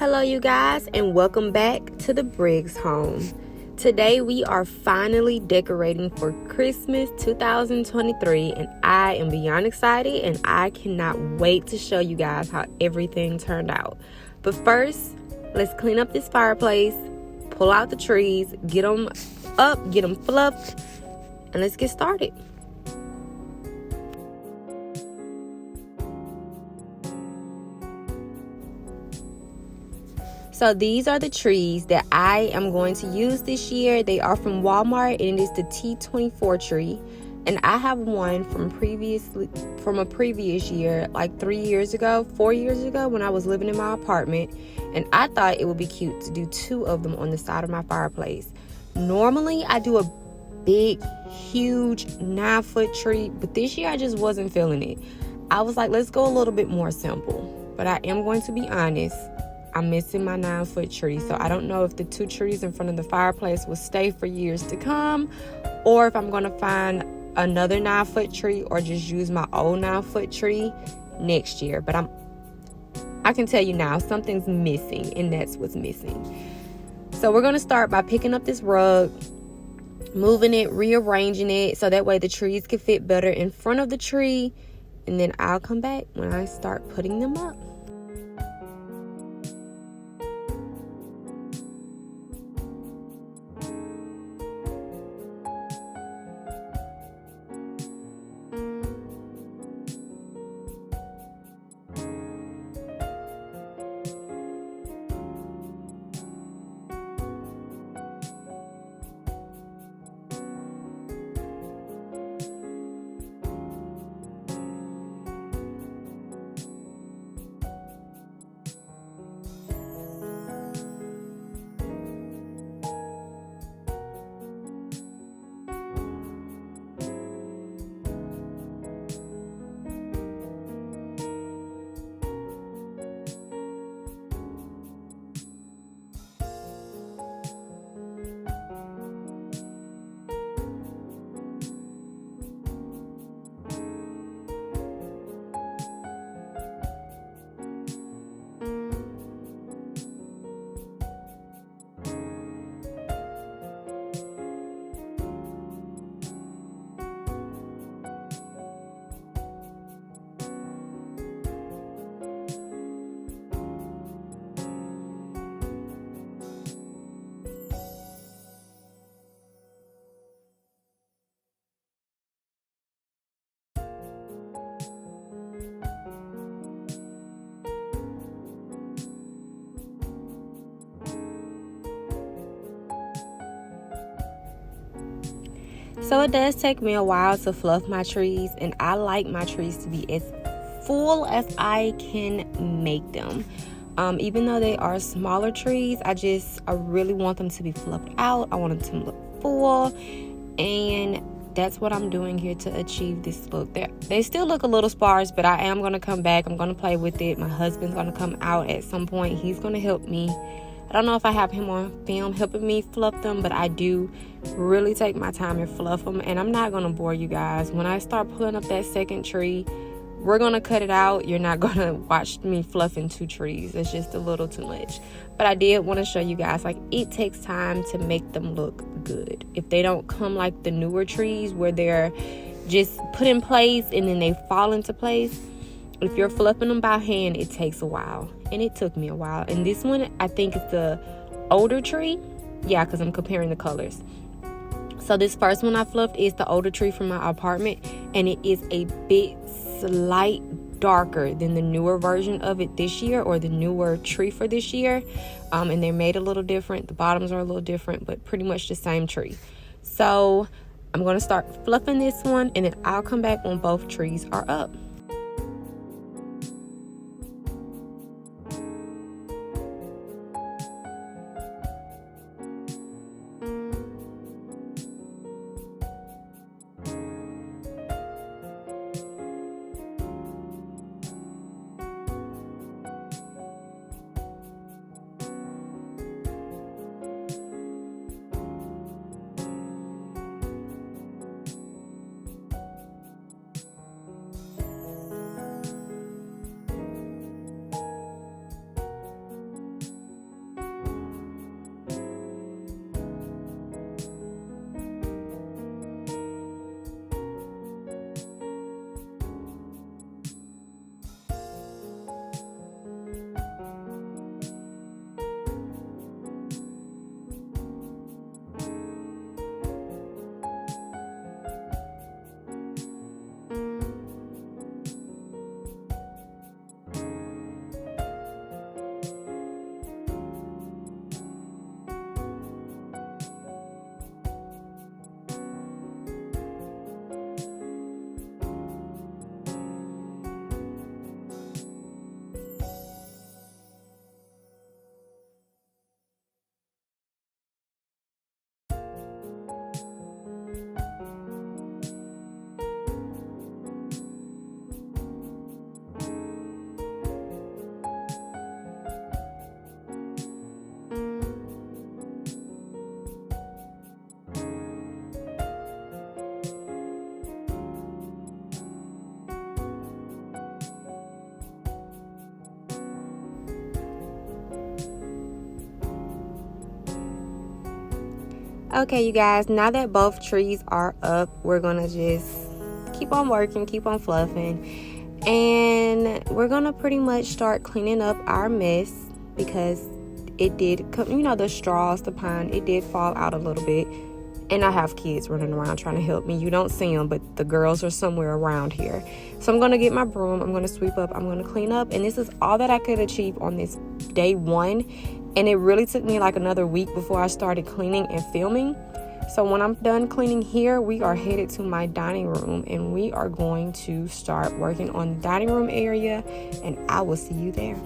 Hello you guys, and welcome back to the Briggs home. Today we are finally decorating for Christmas 2023, and I am beyond excited and I cannot wait to show you guys how everything turned out. But first, let's clean up this fireplace, pull out the trees, get them up, get them fluffed, and let's get started. So these are the trees that I am going to use this year. They are from Walmart and it is the T24 tree. And I have one from a previous year, like 4 years ago, when I was living in my apartment. And I thought it would be cute to do 2 of them on the side of my fireplace. Normally I do a big, huge 9-foot tree, but this year I just wasn't feeling it. I was like, let's go a little bit more simple. But I am going to be honest, I'm missing my 9-foot tree, so I don't know if the 2 trees in front of the fireplace will stay for years to come, or if I'm going to find another 9-foot tree or just use my old 9-foot tree next year. But I can tell you now, something's missing, and that's what's missing. So we're going to start by picking up this rug, moving it, rearranging it, so that way the trees can fit better in front of the tree, and then I'll come back when I start putting them up. So it does take me a while to fluff my trees, and I like my trees to be as full as I can make them. Even though they are smaller trees, I really want them to be fluffed out. I want them to look full, and that's what I'm doing here to achieve this look. They still look a little sparse, but I am going to come back. I'm going to play with it. My husband's going to come out at some point. He's going to help me. I don't know if I have him on film helping me fluff them, but I do really take my time and fluff them. And I'm not going to bore you guys. When I start pulling up that second tree, we're going to cut it out. You're not going to watch me fluffing 2 trees. It's just a little too much. But I did want to show you guys, like, it takes time to make them look good. If they don't come like the newer trees where they're just put in place and then they fall into place, if you're fluffing them by hand, it takes a while. And it took me a while. And this one, I think it's the older tree. Yeah, because I'm comparing the colors. So this first one I fluffed is the older tree from my apartment. And it is a bit slight darker than the newer version of it this year, or the newer tree for this year. And they're made a little different. The bottoms are a little different, but pretty much the same tree. So I'm going to start fluffing this one, and then I'll come back when both trees are up. Okay, you guys, now that both trees are up, we're gonna just keep on working, keep on fluffing, and we're gonna pretty much start cleaning up our mess because it did come, the straws, the pine, it did fall out a little bit. And I have kids running around trying to help me. You don't see them, but the girls are somewhere around here. So I'm going to get my broom. I'm going to sweep up. I'm going to clean up. And this is all that I could achieve on this day one. And it really took me like another week before I started cleaning and filming. So when I'm done cleaning here, we are headed to my dining room. And we are going to start working on the dining room area. And I will see you there.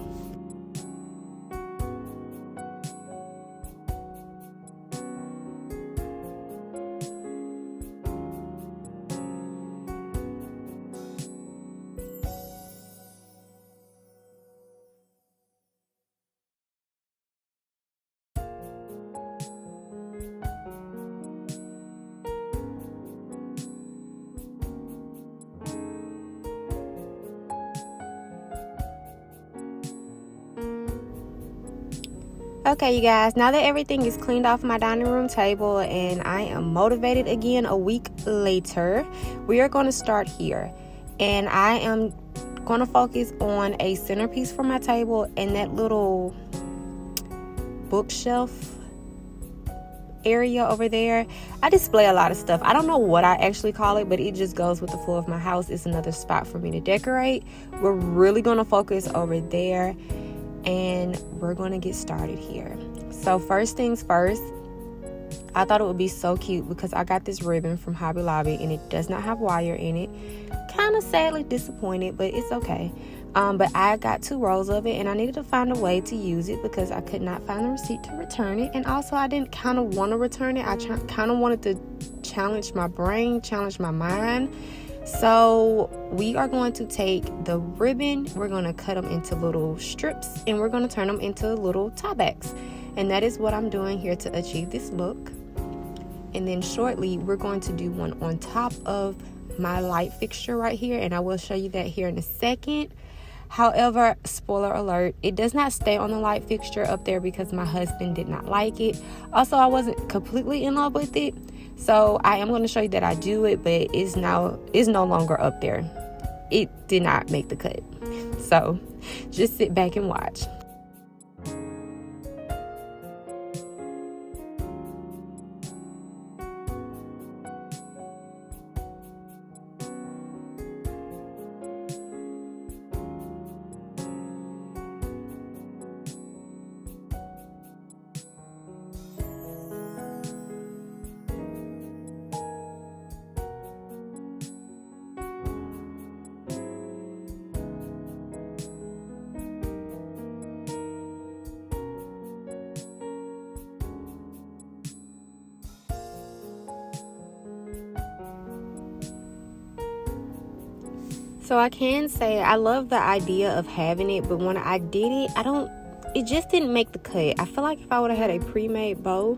Okay, you guys, now that everything is cleaned off my dining room table and I am motivated again a week later, we are going to start here. And I am going to focus on a centerpiece for my table and that little bookshelf area over there. I display a lot of stuff. I don't know what I actually call it, but it just goes with the floor of my house. It's another spot for me to decorate. We're really going to focus over there. And we're going to get started here. So first things first, I thought it would be so cute because I got this ribbon from Hobby Lobby and it does not have wire in it. Kind of sadly disappointed, but it's okay. But I got 2 rolls of it and I needed to find a way to use it because I could not find the receipt to return it. And also I didn't kind of want to return it. I kind of wanted to challenge my brain, challenge my mind. So we are going to take the ribbon, we're going to cut them into little strips, and we're going to turn them into little tie backs. And that is what I'm doing here to achieve this look. And then shortly, we're going to do one on top of my light fixture right here, and I will show you that here in a second. However, spoiler alert, it does not stay on the light fixture up there because my husband did not like it. Also, I wasn't completely in love with it. So I am going to show you that I do it, but it's no longer up there. It did not make the cut. So just sit back and watch. So I can say I love the idea of having it, but when I did it, it just didn't make the cut. I feel like if I would have had a pre-made bow,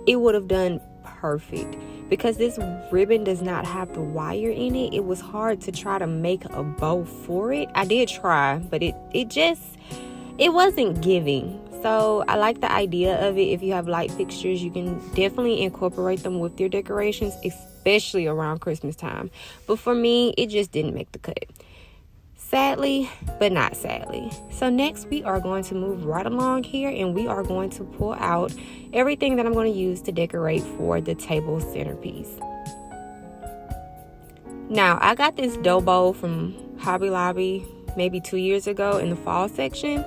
it would have done perfect. Because this ribbon does not have the wire in it, it was hard to try to make a bow for it. I did try, but it wasn't giving. So I like the idea of it. If you have light fixtures, you can definitely incorporate them with your decorations, especially around Christmas time. But for me, it just didn't make the cut. Sadly, but not sadly. So next we are going to move right along here and we are going to pull out everything that I'm going to use to decorate for the table centerpiece. Now, I got this dough bowl from Hobby Lobby maybe 2 years ago in the fall section.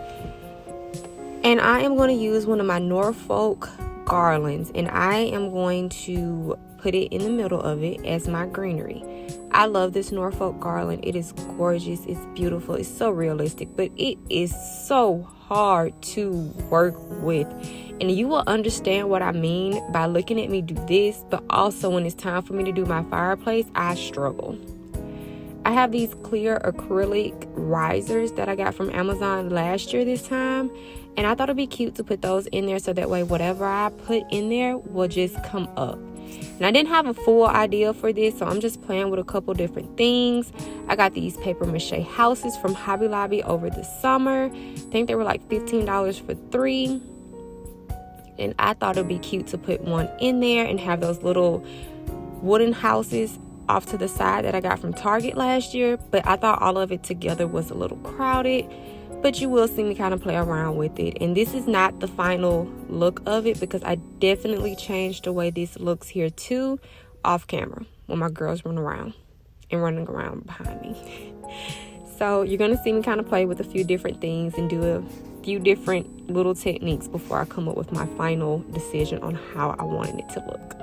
And I am going to use one of my Norfolk garlands and I am going to put it in the middle of it as my greenery. I love this Norfolk garland. It is gorgeous. It's beautiful. It's so realistic, but it is so hard to work with. And you will understand what I mean by looking at me do this, but also when it's time for me to do my fireplace, I struggle. I have these clear acrylic risers that I got from Amazon last year this time. And I thought it'd be cute to put those in there so that way whatever I put in there will just come up. And I didn't have a full idea for this, so I'm just playing with a couple different things. I got these paper mache houses from Hobby Lobby over the summer. I think they were like $15 for 3. and I thought it'd be cute to put one in there and have those little wooden houses off to the side that I got from Target last year. But I thought all of it together was a little crowded, but you will see me kind of play around with it. And this is not the final look of it, because I definitely changed the way this looks here too off camera when my girls run around and running around behind me. So you're going to see me kind of play with a few different things and do a few different little techniques before I come up with my final decision on how I wanted it to look.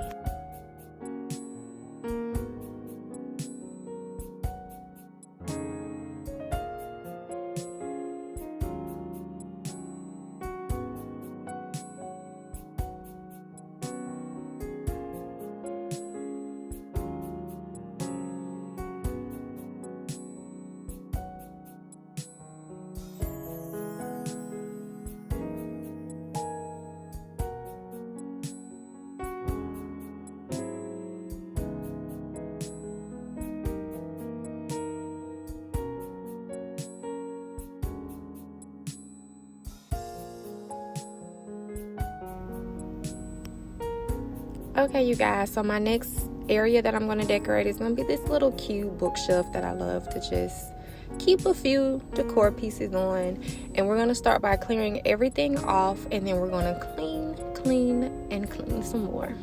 Okay, you guys, so my next area that I'm going to decorate is going to be this little cute bookshelf that I love to just keep a few decor pieces on. And we're going to start by clearing everything off, and then we're going to clean and clean some more.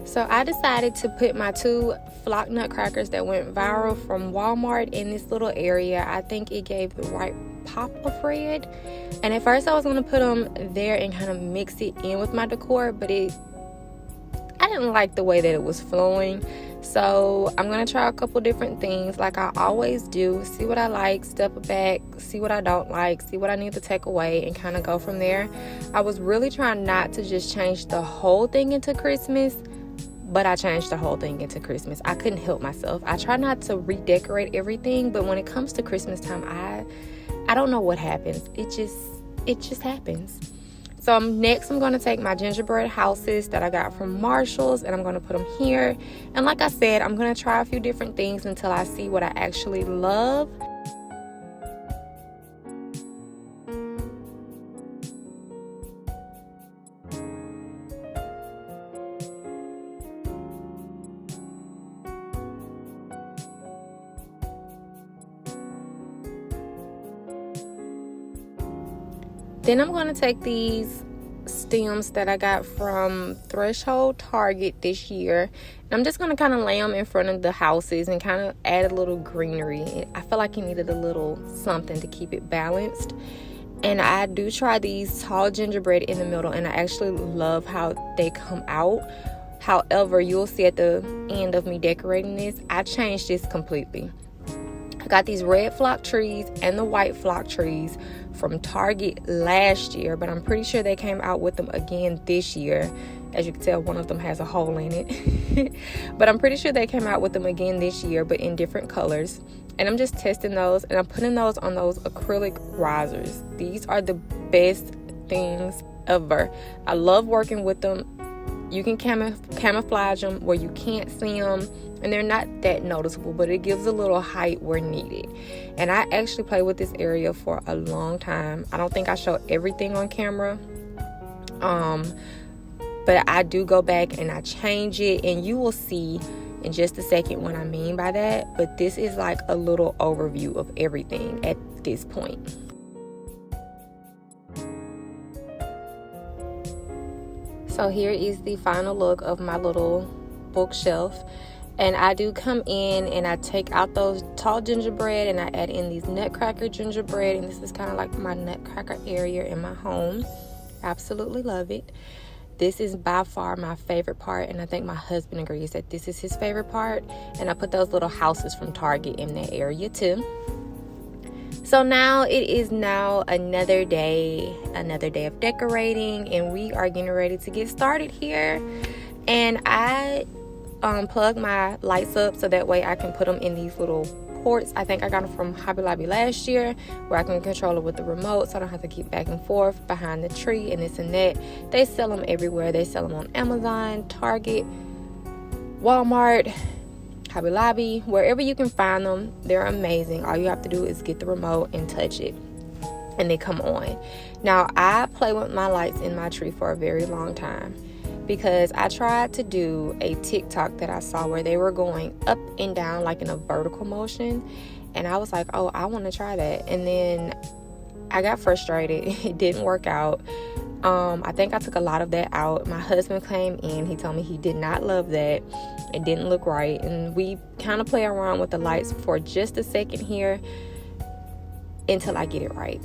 So I decided to put my 2 flock nutcrackers that went viral from Walmart in this little area. I think it gave the right pop of red. And at first I was going to put them there and kind of mix it in with my decor, but I didn't like the way that it was flowing. So I'm going to try a couple different things like I always do. See what I like, step back, see what I don't like, see what I need to take away, and kind of go from there. I was really trying not to just change the whole thing into Christmas, but I changed the whole thing into Christmas. I couldn't help myself. I try not to redecorate everything, but when it comes to Christmas time, I don't know what happens. It just happens. So next I'm going to take my gingerbread houses that I got from Marshall's, and I'm going to put them here. And like I said, I'm going to try a few different things until I see what I actually love. Then I'm going to take these stems that I got from Threshold Target this year, and I'm just going to kind of lay them in front of the houses and kind of add a little greenery. I feel like it needed a little something to keep it balanced. And I do try these tall gingerbread in the middle, and I actually love how they come out. However, you'll see at the end of me decorating this, I changed this completely. I got these red flock trees and the white flock trees from Target last year, but I'm pretty sure they came out with them again this year. As you can tell, one of them has a hole in it. But I'm pretty sure they came out with them again this year, but in different colors. And I'm just testing those, and I'm putting those on those acrylic risers. These are the best things ever. I love working with them. You can camouflage them where you can't see them, and they're not that noticeable, but it gives a little height where needed. And I actually play with this area for a long time. I don't think I show everything on camera, but I do go back and I change it, and you will see in just a second what I mean by that. But this is like a little overview of everything at this point. So here is the final look of my little bookshelf. And I do come in and I take out those tall gingerbread and I add in these nutcracker gingerbread. And this is kind of like my nutcracker area in my home. Absolutely love it. This is by far my favorite part, and I think my husband agrees that this is his favorite part. And I put those little houses from Target in that area too. So now it is another day of decorating, and we are getting ready to get started here. And I plug my lights up so that way I can put them in these little ports. I think I got them from Hobby Lobby last year, where I can control it with the remote, so I don't have to keep back and forth behind the tree and this and that. They sell them everywhere. They sell them on Amazon, Target, Walmart, Hobby Lobby, wherever you can find them. They're amazing. All you have to do is get the remote and touch it, and they come on. Now, I play with my lights in my tree for a very long time, because I tried to do a TikTok that I saw where they were going up and down like in a vertical motion, and I was like, oh, I want to try that. And then I got frustrated. It didn't work out. I think I took a lot of that out. My husband came in. He told me he did not love that. It didn't look right. And we kind of play around with the lights for just a second here until I get it right.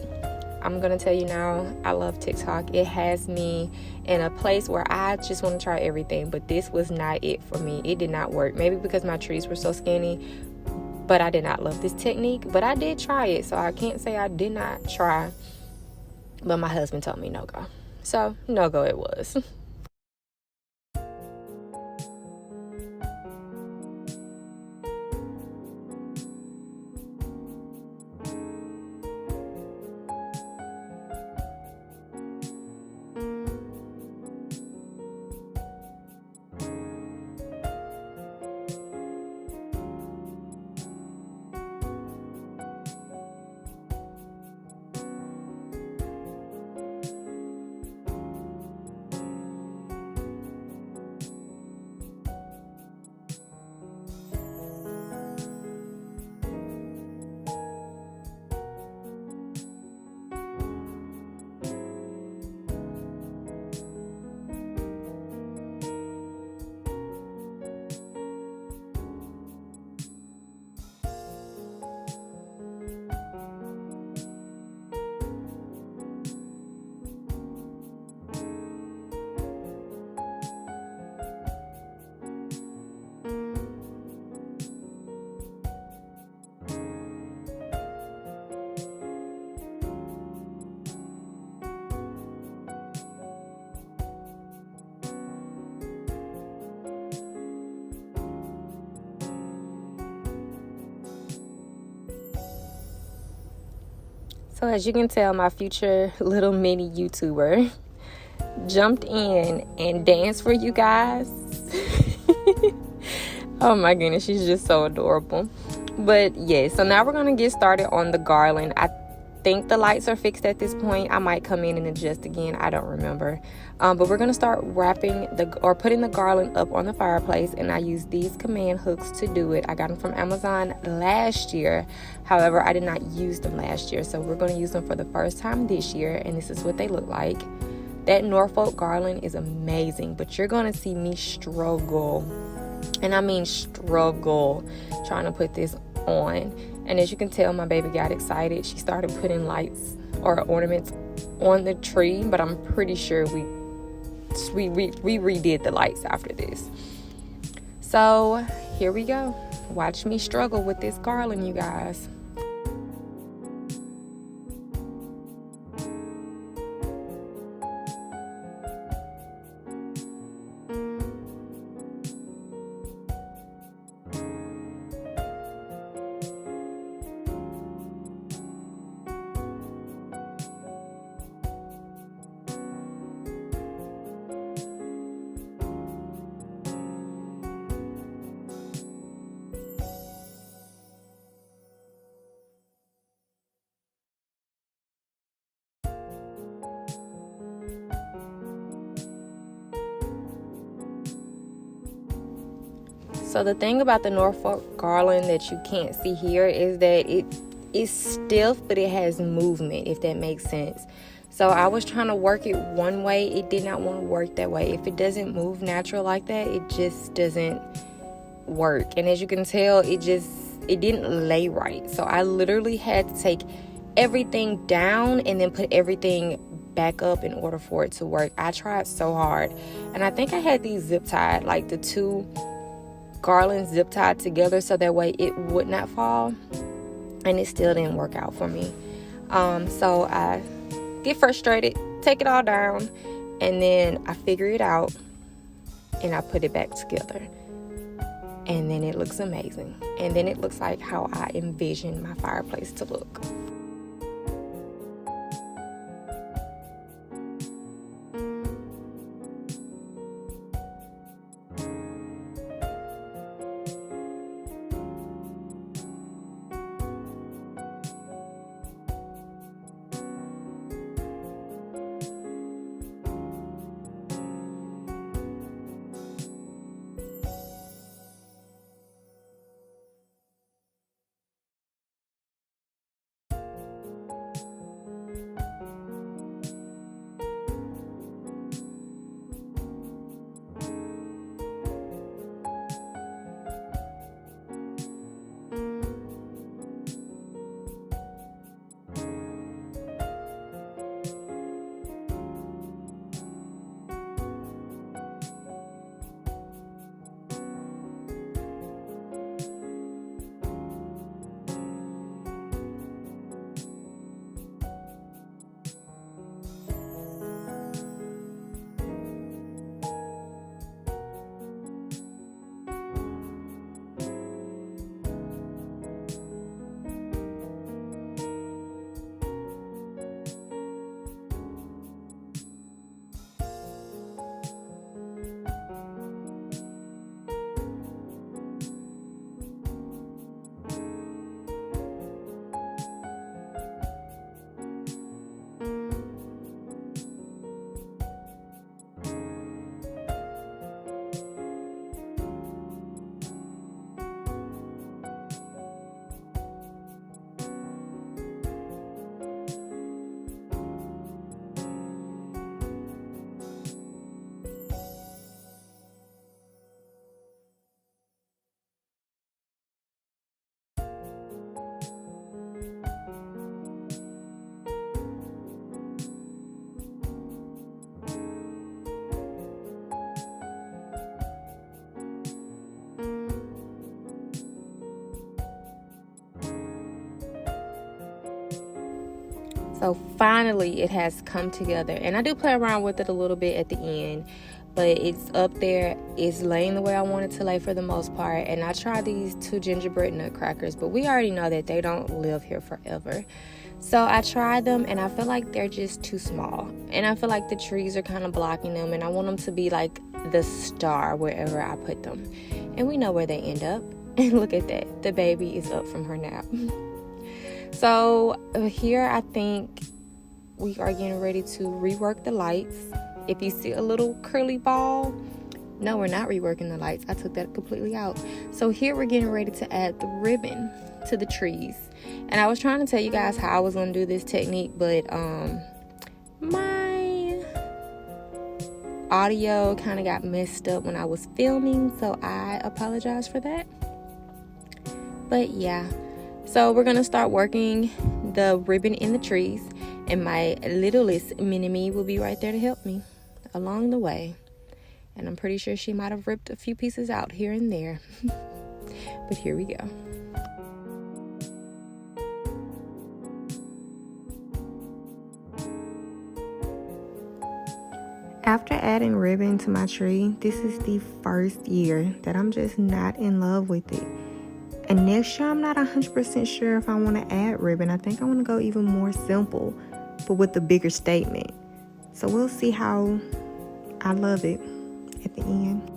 I'm going to tell you now, I love TikTok. It has me in a place where I just want to try everything, but this was not it for me. It did not work. Maybe because my trees were so skinny, but I did not love this technique. But I did try it, so I can't say I did not try. But my husband told me no go. So no go it was. So as you can tell, my future little mini YouTuber jumped in and danced for you guys. Oh my goodness, she's just so adorable. But yeah, so now we're going to get started on the garland. I think the lights are fixed at this point. I might come in and adjust again. I don't remember. But we're going to start wrapping putting the garland up on the fireplace, and I use these command hooks to do it. I got them from Amazon last year. However, I did not use them last year, so we're going to use them for the first time this year, and this is what they look like. That Norfolk garland is amazing, but you're going to see me struggle, and I mean struggle, trying to put this on. And as you can tell, my baby got excited. She started putting lights or ornaments on the tree, but I'm pretty sure we redid the lights after this. So here we go. Watch me struggle with this garland, you guys. So the thing about the Norfolk garland that you can't see here is that it is stiff, but it has movement, if that makes sense. So I was trying to work it one way. It did not want to work that way. If it doesn't move natural like that, it just doesn't work. And as you can tell, it didn't lay right. So I literally had to take everything down and then put everything back up in order for it to work. I tried so hard. And I think I had these zip tied, like the two garlands zip tied together so that way it would not fall, and it still didn't work out for me. So I get frustrated, take it all down, and then I figure it out and I put it back together. and then it looks amazing. And then it looks like how I envision my fireplace to look. So finally it has come together, and I do play around with it a little bit at the end, but it's up there. It's laying the way I want it to lay for the most part. And I tried these 2 gingerbread nutcrackers, but we already know that they don't live here forever. So I tried them, and I feel like they're just too small, and I feel like the trees are kind of blocking them, and I want them to be like the star wherever I put them. And we know where they end up. And look at that, the baby is up from her nap. So here I think we are getting ready to rework the lights. If you see a little curly ball, no, we're not reworking the lights. I took that completely out. So here we're getting ready to add the ribbon to the trees. And I was trying to tell you guys how I was going to do this technique, but my audio kind of got messed up when I was filming, so I apologize for that. But yeah. So we're going to start working the ribbon in the trees, and my littlest mini-me will be right there to help me along the way. And I'm pretty sure she might have ripped a few pieces out here and there. But here we go. After adding ribbon to my tree, this is the first year that I'm just not in love with it. And next year, I'm not 100% sure if I want to add ribbon. I think I want to go even more simple, but with a bigger statement. So we'll see how I love it at the end.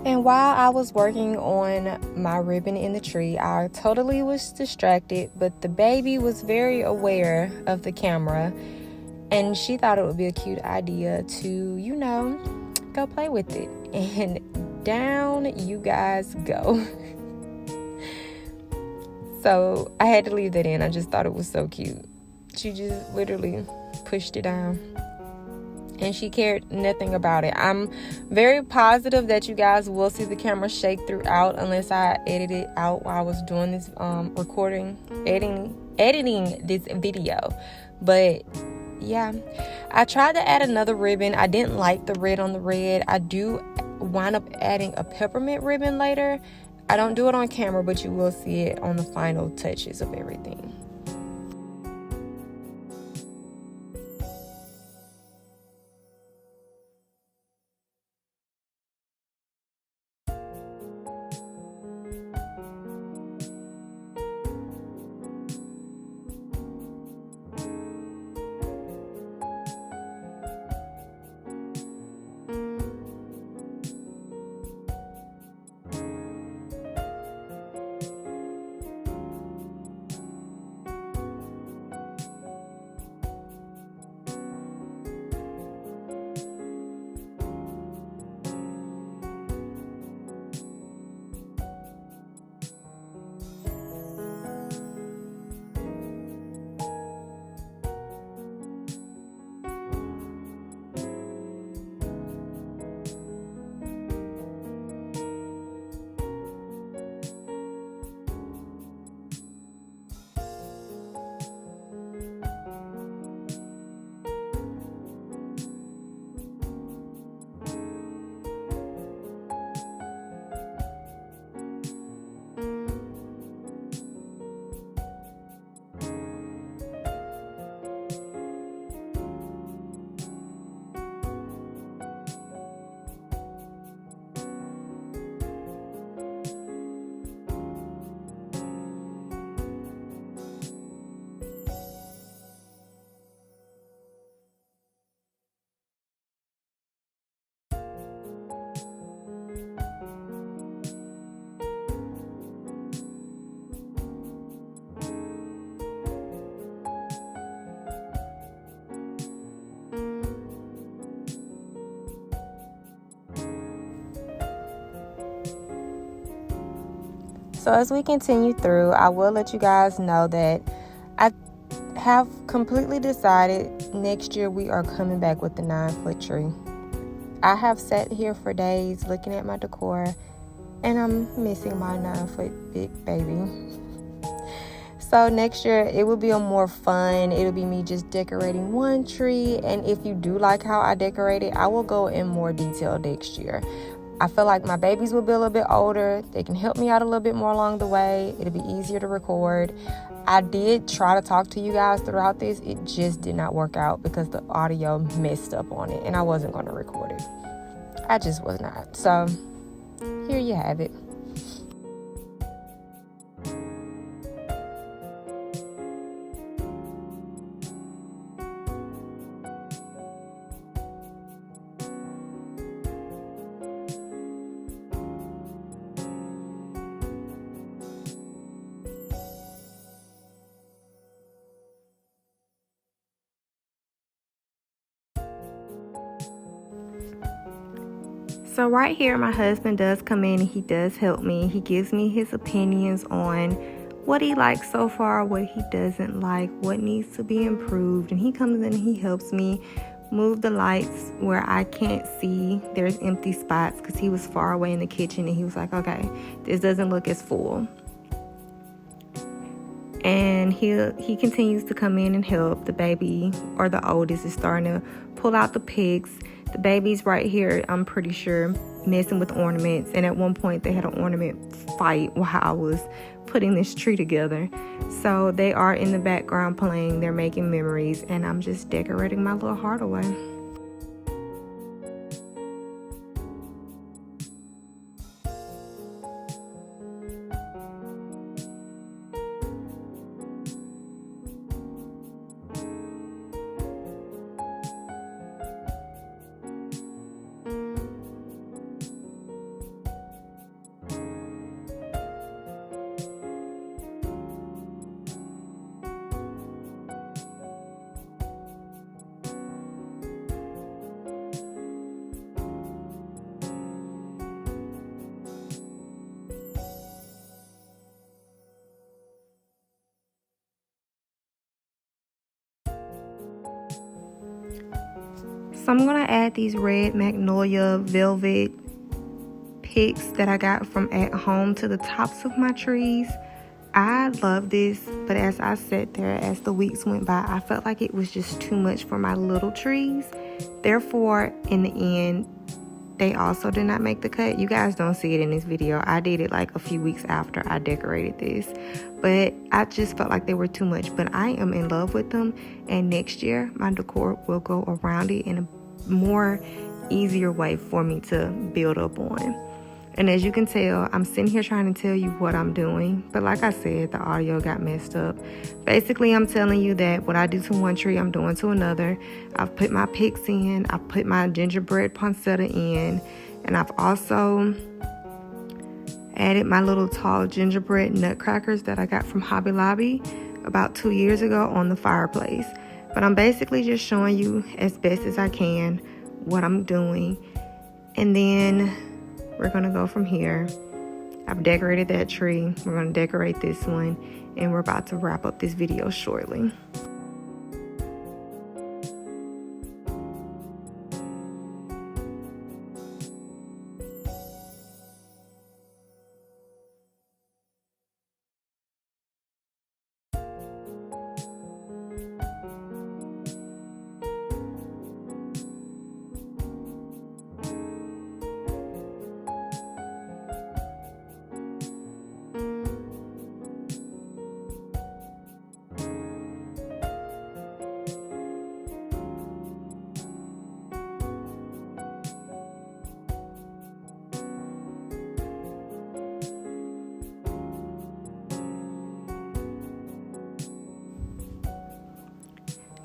And while I was working on my ribbon in the tree, I totally was distracted, but the baby was very aware of the camera, and she thought it would be a cute idea to, go play with it. And down you guys go. So I had to leave that in. I just thought it was so cute. She just literally pushed it down, and she cared nothing about it. I'm very positive that you guys will see the camera shake throughout, unless I edit it out while I was doing this editing this video. But yeah, I tried to add another ribbon. I didn't like the red on the red. I do wind up adding a peppermint ribbon later. I don't do it on camera, but you will see it on the final touches of everything. So as we continue through, I will let you guys know that I have completely decided next year we are coming back with the 9-foot tree. I have sat here for days looking at my decor, and I'm missing my 9-foot big baby. So next year it will be a more fun. It'll be me just decorating one tree, and if you do like how I decorate it, I will go in more detail next year. I feel like my babies will be a little bit older. They can help me out a little bit more along the way. It'll be easier to record. I did try to talk to you guys throughout this. It just did not work out because the audio messed up on it, and I wasn't going to record it. I just was not. So here you have it. So right here, my husband does come in and he does help me. He gives me his opinions on what he likes so far, what he doesn't like, what needs to be improved. And he comes in and he helps me move the lights where I can't see. There's empty spots because he was far away in the kitchen and he was like, okay, this doesn't look as full. And he continues to come in and help. The baby, or the oldest, is starting to pull out the pigs. The baby's right here, I'm pretty sure, messing with ornaments. And at one point, they had an ornament fight while I was putting this tree together. So they are in the background playing. They're making memories. And I'm just decorating my little heart away. So I'm going to add these red magnolia velvet picks that I got from at home to the tops of my trees. I love this, but as I sat there, as the weeks went by, I felt like it was just too much for my little trees. Therefore, in the end, they also did not make the cut. You guys don't see it in this video. I did it like a few weeks after I decorated this, but I just felt like they were too much. But I am in love with them, and next year my decor will go around it in a more easier way for me to build up on. And as you can tell, I'm sitting here trying to tell you what I'm doing. But like I said, the audio got messed up. Basically, I'm telling you that what I do to one tree, I'm doing to another. I've put my picks in. I've put my gingerbread poinsettia in. And I've also added my little tall gingerbread nutcrackers that I got from Hobby Lobby about 2 years ago on the fireplace. But I'm basically just showing you as best as I can what I'm doing. And then we're going to go from here. I've decorated that tree. We're going to decorate this one. And we're about to wrap up this video shortly.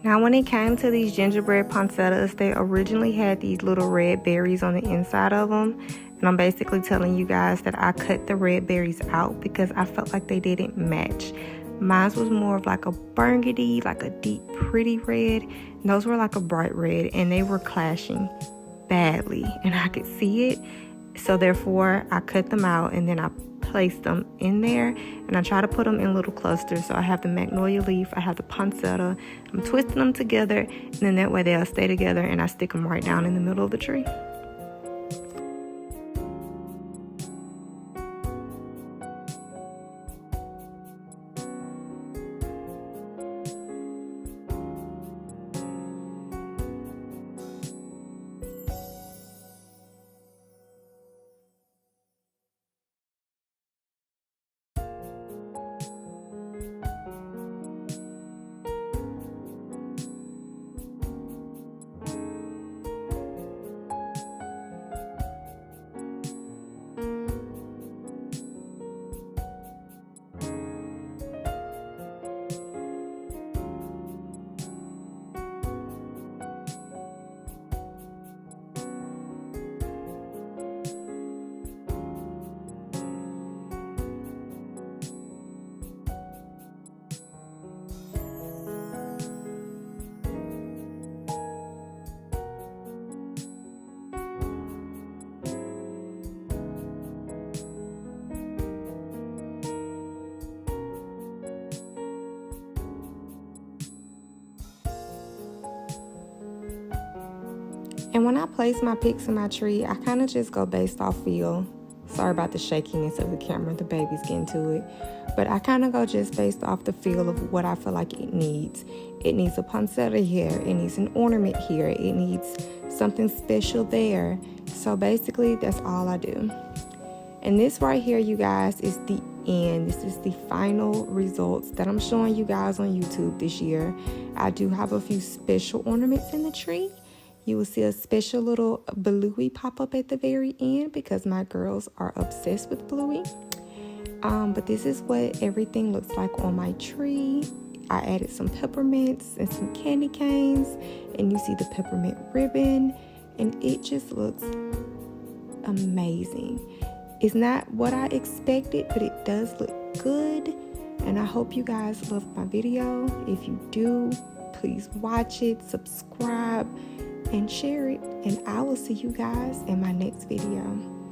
Now, when it came to these gingerbread poinsettias, they originally had these little red berries on the inside of them. And I'm basically telling you guys that I cut the red berries out because I felt like they didn't match. Mine was more of like a burgundy, like a deep, pretty red. And those were like a bright red, and they were clashing badly. And I could see it. So therefore, I cut them out, and then I placed them in there, and I try to put them in little clusters. So I have the magnolia leaf, I have the poinsettia, I'm twisting them together, and then that way they'll stay together, and I stick them right down in the middle of the tree. And when I place my picks in my tree, I kind of just go based off feel. Sorry about the shakiness of the camera, the baby's getting to it. But I kind of go just based off the feel of what I feel like it needs. It needs a poinsettia here. It needs an ornament here. It needs something special there. So basically, that's all I do. And this right here, you guys, is the end. This is the final results that I'm showing you guys on YouTube this year. I do have a few special ornaments in the tree. You will see a special little bluey pop up at the very end because my girls are obsessed with bluey. But this is what everything looks like on my tree. I added some peppermints and some candy canes, and you see the peppermint ribbon, and it just looks amazing. It's not what I expected, but it does look good, and I hope you guys loved my video. If you do, please watch it, subscribe, and share it, and I will see you guys in my next video.